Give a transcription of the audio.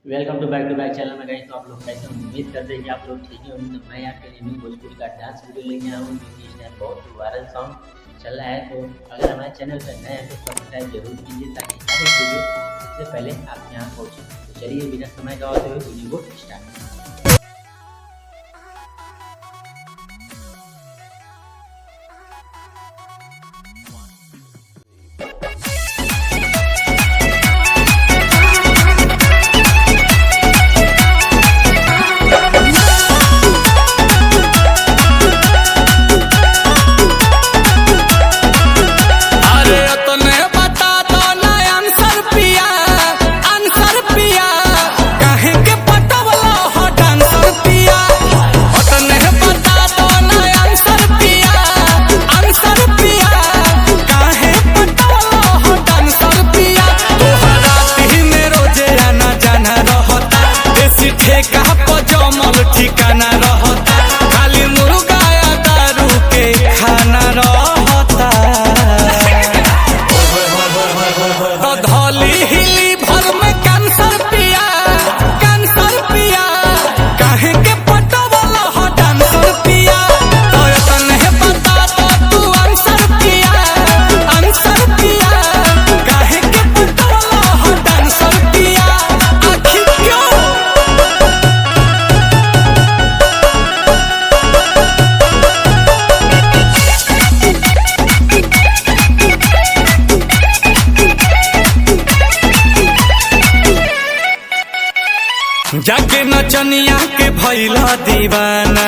Welcome two bank channel में गए। तो आप लोग कैसे उम्मीद करते हैं कि आप लोग ठीक ही होंगे। तो मैं आपके लिए न्यू भोजपुरी का डांस वीडियो लेके आया हूँ, क्योंकि इस टाइम बहुत ही वायरल सॉन्ग चल रहा है। तो अगर हमारे चैनल पर नए हैं तो सब्सक्राइब जरूर कीजिए, ताकि हर एक वीडियो सबसे पहले आपके यहाँ पहुँचे। तो चलिए बिना समय गवाते हुए वीडियो को स्टार्ट करें। ठिकाना रहता, खाली मुर्गा या दारू के खाना रहता। तो धौली हिली भर में कैंसर पिया काहे के पटवला हो डांसर पिया। तो तने बता तो तू आंसर पिया काहे के पटवला हो डांसर पिया। आखिर क्यों जाके नचनिया के भइला दीवाना।